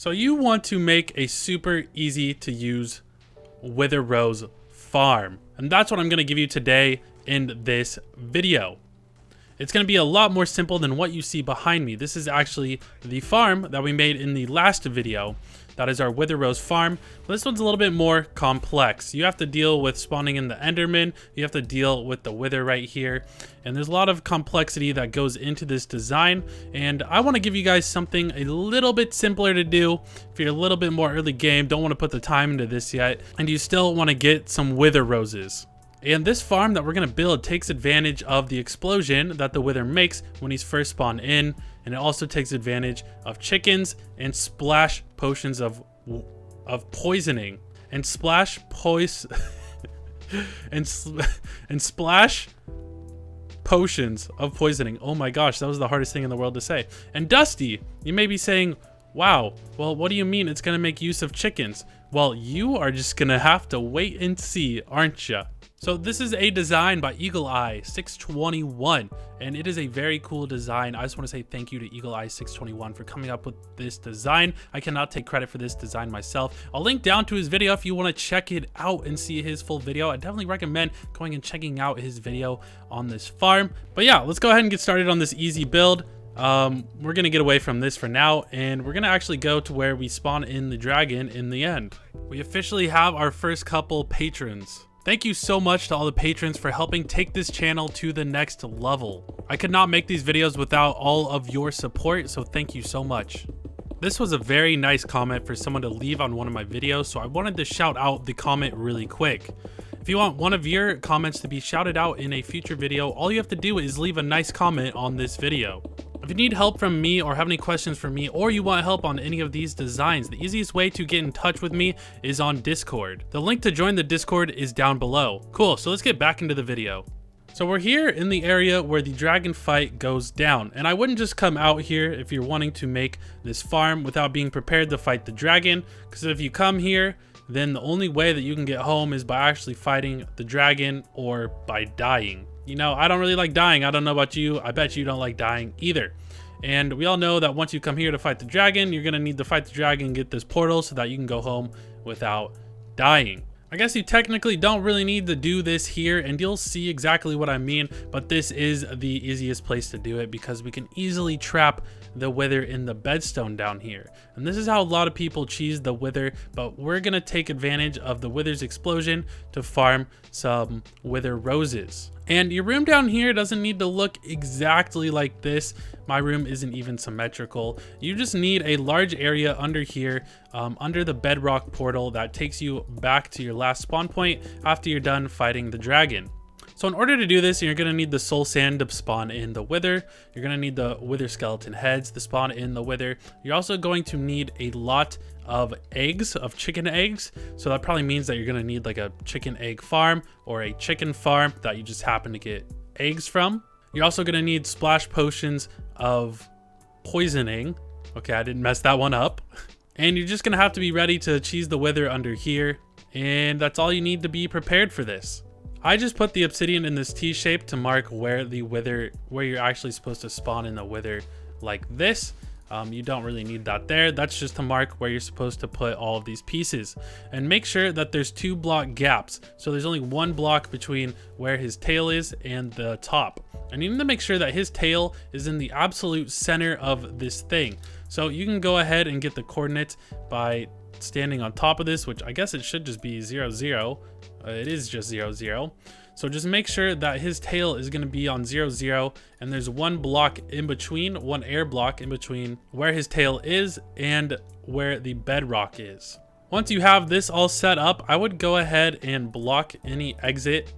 So you want to make a super easy to use Wither Rose farm, and that's what I'm going to give you today in this video. It's going to be a lot more simple than what you see behind me. This is actually the farm that we made in the last video. That is our Wither Rose farm. This one's a little bit more complex. You have to deal with spawning in the Enderman. You have to deal with the Wither right here. And there's a lot of complexity that goes into this design. And I want to give you guys something a little bit simpler to do. If you're a little bit more early game, don't want to put the time into this yet, and you still want to get some Wither Roses. And this farm that we're going to build takes advantage of the explosion that the Wither makes when he's first spawned in. And it also takes advantage of chickens and splash potions of poisoning. And splash and splash potions of poisoning. Oh my gosh, that was the hardest thing in the world to say. And Dusty, you may be saying, wow, well, what do you mean it's going to make use of chickens? Well, you are just going to have to wait and see, aren't you? So this is a design by Eagle Eye 621, and it is a very cool design. I just want to say thank you to Eagle Eye 621 for coming up with this design. I cannot take credit for this design myself. I'll link down to his video if you want to check it out and see his full video. I definitely recommend going and checking out his video on this farm. But yeah, let's go ahead and get started on this easy build. We're gonna get away from this for now, and we're gonna actually go to where we spawn in the dragon in the end. We officially have our first couple patrons. Thank you so much to all the patrons for helping take this channel to the next level. I could not make these videos without all of your support, so thank you so much. This was a very nice comment for someone to leave on one of my videos, so I wanted to shout out the comment really quick. If you want one of your comments to be shouted out in a future video, all you have to do is leave a nice comment on this video. If you need help from me or have any questions for me, or you want help on any of these designs, the easiest way to get in touch with me is on Discord. The link to join the Discord is down below. Cool, so let's get back into the video. So we're here in the area where the dragon fight goes down, and I wouldn't just come out here if you're wanting to make this farm without being prepared to fight the dragon, because if you come here, then the only way that you can get home is by actually fighting the dragon or by dying. You know, I don't really like dying. I don't know about you. I bet you don't like dying either. And we all know that once you come here to fight the dragon, you're going to need to fight the dragon and get this portal so that you can go home without dying. I guess you technically don't really need to do this here, and you'll see exactly what I mean, but this is the easiest place to do it because we can easily trap the Wither in the bedstone down here. And this is how a lot of people cheese the Wither, but we're going to take advantage of the Wither's explosion to farm some Wither Roses. And your room down here doesn't need to look exactly like this. My room isn't even symmetrical. You just need a large area under here, under the bedrock portal that takes you back to your last spawn point after you're done fighting the dragon. So in order to do this, you're going to need the soul sand to spawn in the Wither. You're going to need the Wither skeleton heads to spawn in the Wither. You're also going to need a lot of eggs, of chicken eggs. So that probably means that you're going to need like a chicken egg farm or a chicken farm that you just happen to get eggs from. You're also going to need splash potions of poisoning. Okay, I didn't mess that one up. And you're just going to have to be ready to cheese the Wither under here. And that's all you need to be prepared for this. I just put the obsidian in this T shape to mark where the Wither, where you're actually supposed to spawn in the Wither like this. You don't really need that there. That's just to mark where you're supposed to put all of these pieces. And make sure that there's 2 block gaps. So there's only 1 block between where his tail is and the top. And you need to make sure that his tail is in the absolute center of this thing. So you can go ahead and get the coordinates by standing on top of this, which I guess it should just be 0, 0. It is just 0, 0. So just make sure that his tail is going to be on 0, 0, and there's 1 block in between, 1 air block in between where his tail is and where the bedrock is. Once you have this all set up, I would go ahead and block any exit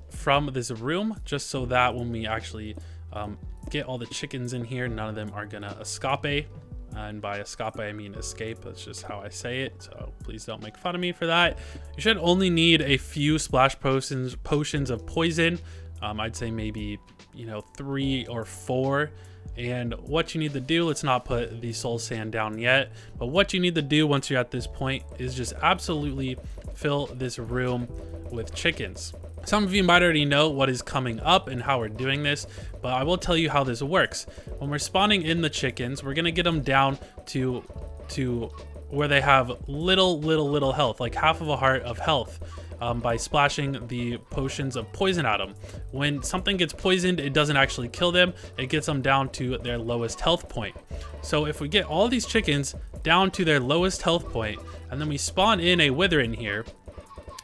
from this room, just so that when we actually get all the chickens in here, none of them are gonna escape. And by escape, I mean escape. That's just how I say it, so please don't make fun of me for that. You should only need a few splash potions of poison. I'd say maybe, 3 or 4. And what you need to do, let's not put the soul sand down yet, but what you need to do once you're at this point is just absolutely fill this room with chickens. Some of you might already know what is coming up and how we're doing this, but I will tell you how this works. When we're spawning in the chickens, we're gonna get them down to to where they have little health, like half of a heart of health, by splashing the potions of poison at them. When something gets poisoned, it doesn't actually kill them, it gets them down to their lowest health point. So if we get all these chickens down to their lowest health point, and then we spawn in a wither in here,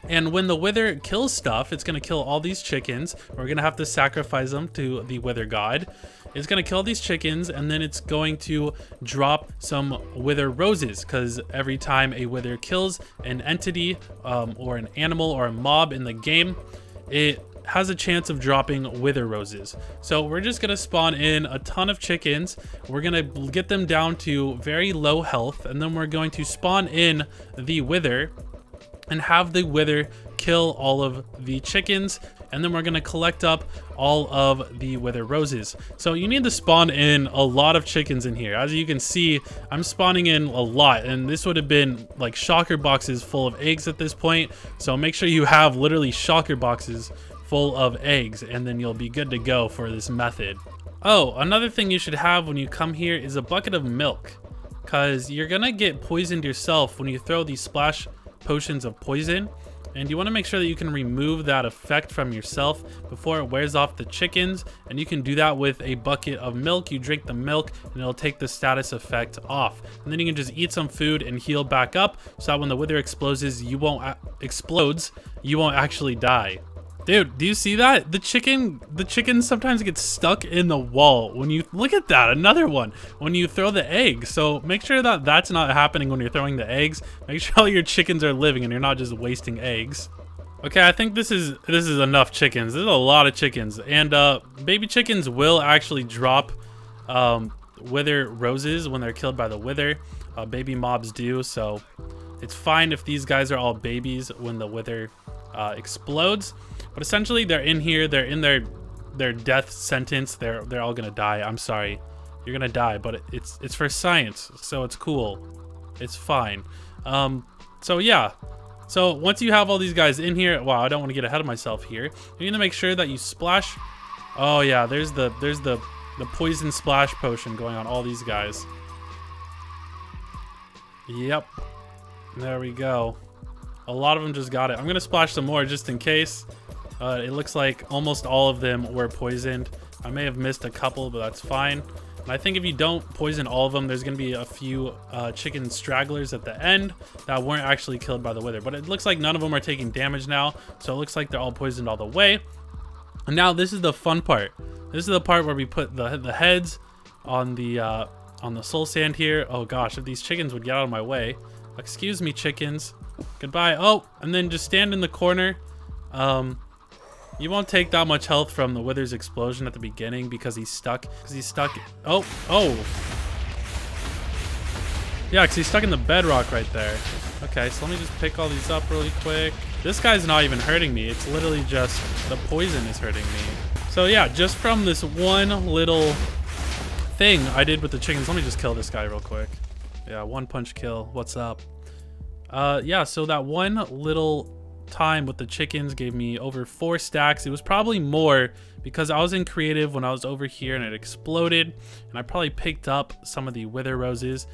and when the wither kills stuff, it's going to kill all these chickens. We're going to have to sacrifice them to the wither god. It's going to kill these chickens, and then it's going to drop some wither roses, because every time a wither kills an entity or an animal or a mob in the game, it has a chance of dropping wither roses. So we're just going to spawn in a ton of chickens. We're going to get them down to very low health, and then we're going to spawn in the wither and have the wither kill all of the chickens, and then we're going to collect up all of the wither roses. So you need to spawn in a lot of chickens in here. As you can see, I'm spawning in a lot, and this would have been like shulker boxes full of eggs at this point. So make sure you have literally shulker boxes full of eggs, and then you'll be good to go for this method. Oh, another thing you should have when you come here is a bucket of milk, because you're gonna get poisoned yourself when you throw these splash potions of poison, and you want to make sure that you can remove that effect from yourself before it wears off the chickens. And you can do that with a bucket of milk. You drink the milk and it'll take the status effect off, and then you can just eat some food and heal back up, so that when the wither explodes, you won't actually die. Dude, do you see that? The chicken sometimes gets stuck in the wall. When you look at that, another one, when you throw the egg. So make sure that that's not happening when you're throwing the eggs. Make sure all your chickens are living and you're not just wasting eggs. Okay, I think this is enough chickens. There's a lot of chickens, and baby chickens will actually drop wither roses when they're killed by the wither. Baby mobs do, so it's fine if these guys are all babies when the wither explodes. But essentially, they're in here, they're in their death sentence. They're all gonna die. I'm sorry, you're gonna die, but it's for science, so it's cool, it's fine. So yeah, so once you have all these guys in here, wow, I don't want to get ahead of myself here. You need to make sure that you splash. Oh yeah, there's the poison splash potion going on all these guys. Yep, there we go. A lot of them just got it. I'm gonna splash some more just in case. It looks like almost all of them were poisoned. I may have missed a couple, but that's fine. And I think if you don't poison all of them, there's gonna be a few chicken stragglers at the end that weren't actually killed by the wither. But it looks like none of them are taking damage now, so it looks like they're all poisoned all the way. And now this is the fun part. This is the part where we put the heads on the soul sand here. Oh gosh, if these chickens would get out of my way. Excuse me, chickens. Goodbye. Oh, and then just stand in the corner. You won't take that much health from the wither's explosion at the beginning because he's stuck. Oh. Yeah, because he's stuck in the bedrock right there. Okay, so let me just pick all these up really quick. This guy's not even hurting me. It's literally just the poison is hurting me. So yeah, just from this one little thing I did with the chickens. Let me just kill this guy real quick. Yeah, one punch kill. What's up? Yeah, so that one little time with the chickens gave me over 4 stacks. It was probably more because I was in creative when I was over here and it exploded, and I probably picked up some of the wither roses.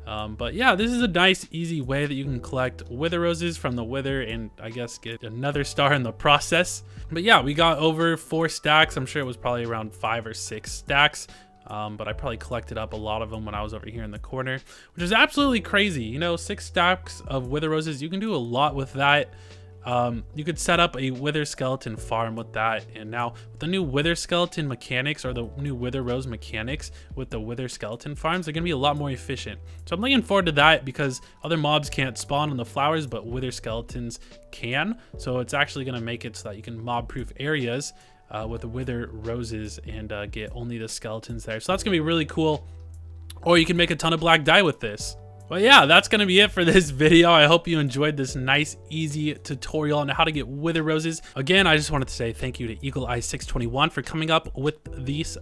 But yeah, this is a nice easy way that you can collect wither roses from the wither and I guess get another star in the process. But yeah, we got over 4 stacks. I'm sure it was probably around 5 or 6 stacks. But I probably collected up a lot of them when I was over here in the corner, which is absolutely crazy. You know, 6 stacks of wither roses, you can do a lot with that. You could set up a wither skeleton farm with that, and now with the new wither skeleton mechanics, or the new wither rose mechanics with the wither skeleton farms, they're gonna be a lot more efficient. So I'm looking forward to that because other mobs can't spawn on the flowers, but wither skeletons can. So it's actually gonna make it so that you can mob proof areas with the wither roses and get only the skeletons there. So that's gonna be really cool. Or you can make a ton of black dye with this. But yeah, that's going to be it for this video. I hope you enjoyed this nice, easy tutorial on how to get wither roses. Again, I just wanted to say thank you to Eagle Eye 621 for coming up with this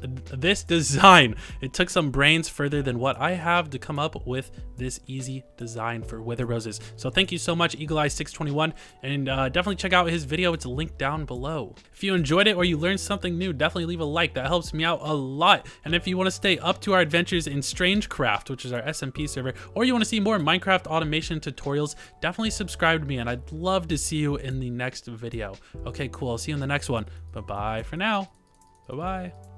design. It took some brains further than what I have to come up with this easy design for wither roses. So thank you so much, Eagle Eye 621, and definitely check out his video. It's linked down below. If you enjoyed it or you learned something new, definitely leave a like. That helps me out a lot. And if you want to stay up to our adventures in Strangecraft, which is our SMP server, or you want want to see more Minecraft automation tutorials, definitely subscribe to me, and I'd love to see you in the next video. Okay, cool. I'll see you in the next one. Bye-bye for now. Bye-bye.